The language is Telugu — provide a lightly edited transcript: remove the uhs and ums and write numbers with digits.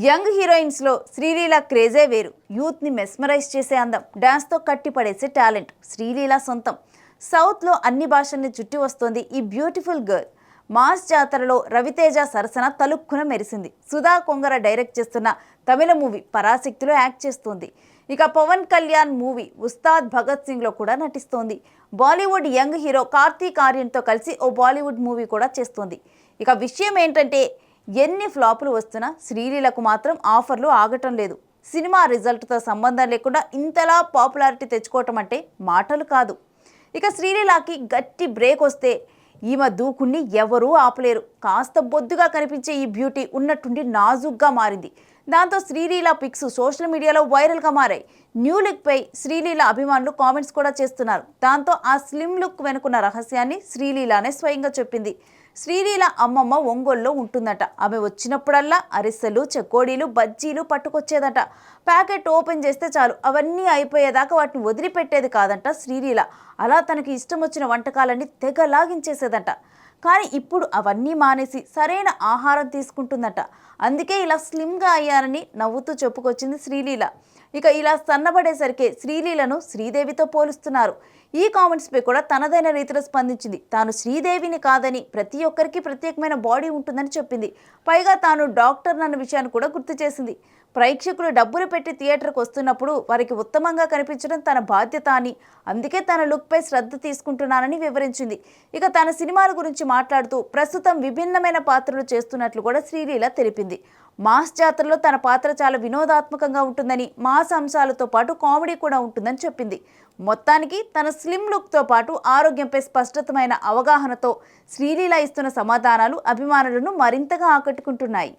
యంగ్ హీరోయిన్స్లో శ్రీలీల క్రేజే వేరు. యూత్ని మెస్మరైజ్ చేసే అందం, డాన్స్తో కట్టిపడేసే టాలెంట్ శ్రీలీల సొంతం. సౌత్లో అన్ని భాషల్ని చుట్టి వస్తోంది ఈ బ్యూటిఫుల్ గర్ల్. మార్స్ జాతరలో రవితేజ సరసన తలుక్కున మెరిసింది. సుధా కొంగర డైరెక్ట్ చేస్తున్న తమిళ మూవీ పరాశక్తిలో యాక్ట్ చేస్తోంది. ఇక పవన్ కళ్యాణ్ మూవీ ఉస్తాద్ భగత్ సింగ్లో కూడా నటిస్తోంది. బాలీవుడ్ యంగ్ హీరో కార్తీక్ ఆర్యన్తో కలిసి ఓ బాలీవుడ్ మూవీ కూడా చేస్తోంది. ఇక విషయం ఏంటంటే, ఎన్ని ఫ్లాపులు వస్తున్నా శ్రీలీలకు మాత్రం ఆఫర్లు ఆగటం లేదు. సినిమా రిజల్ట్తో సంబంధం లేకుండా ఇంతలా పాపులారిటీ తెచ్చుకోవటం అంటే మాటలు కాదు. ఇక శ్రీలీలకి గట్టి బ్రేక్ వస్తే ఈమె దూకుణ్ణి ఎవరూ ఆపలేరు. కాస్త బొద్దుగా కనిపించే ఈ బ్యూటీ ఉన్నట్టుండి నాజుగ్గా మారింది. దాంతో శ్రీలీల పిక్స్ సోషల్ మీడియాలో వైరల్గా మారాయి. న్యూ లుక్పై శ్రీలీల అభిమానులు కామెంట్స్ కూడా చేస్తున్నారు. దాంతో ఆ స్లిమ్ లుక్ వెనుకున్న రహస్యాన్ని శ్రీలీలనే స్వయంగా చెప్పింది. శ్రీలీల అమ్మమ్మ ఒంగోలులో ఉంటుందట. ఆమె వచ్చినప్పుడల్లా అరిసెలు, చెకోడీలు, బజ్జీలు పట్టుకొచ్చేదట. ప్యాకెట్ ఓపెన్ చేస్తే చాలు అవన్నీ అయిపోయేదాకా వాటిని వదిలిపెట్టేది కాదంట శ్రీలీల. అలా తనకి ఇష్టం వచ్చిన వంటకాలన్నీ తెగ లాగించేసేదంట. కానీ ఇప్పుడు అవన్నీ మానేసి సరైన ఆహారం తీసుకుంటుందట. అందుకే ఇలా స్లిమ్గా అయ్యారని నవ్వుతూ చెప్పుకొచ్చింది శ్రీలీల. ఇక ఇలా సన్నబడేసరికి శ్రీలీలను శ్రీదేవితో పోలుస్తున్నారు. ఈ కామెంట్స్పై కూడా తనదైన రీతిలో స్పందించింది. తాను శ్రీదేవిని కాదని, ప్రతి ఒక్కరికి ప్రత్యేకమైన బాడీ ఉంటుందని చెప్పింది. పైగా తాను డాక్టర్ అన్న విషయాన్ని కూడా గుర్తు చేసింది. ప్రేక్షకులు డబ్బులు పెట్టి థియేటర్కి వస్తున్నప్పుడు వారికి ఉత్తమంగా కనిపించడం తన బాధ్యత అని, అందుకే తన లుక్పై శ్రద్ధ తీసుకుంటున్నానని వివరించింది. ఇక తన సినిమాల గురించి మాట్లాడుతూ ప్రస్తుతం విభిన్నమైన పాత్రలు చేస్తున్నట్లు కూడా శ్రీలీల తెలిపింది. మాస్ జాతరలో తన పాత్ర చాలా వినోదాత్మకంగా ఉంటుందని, మాస్ అంశాలతో పాటు కామెడీ కూడా ఉంటుందని చెప్పింది. మొత్తానికి తన స్లిమ్ లుక్తో పాటు ఆరోగ్యంపై స్పష్టతమైన అవగాహనతో శ్రీలీల ఇస్తున్న సమాధానాలు అభిమానులను మరింతగా ఆకట్టుకుంటున్నాయి.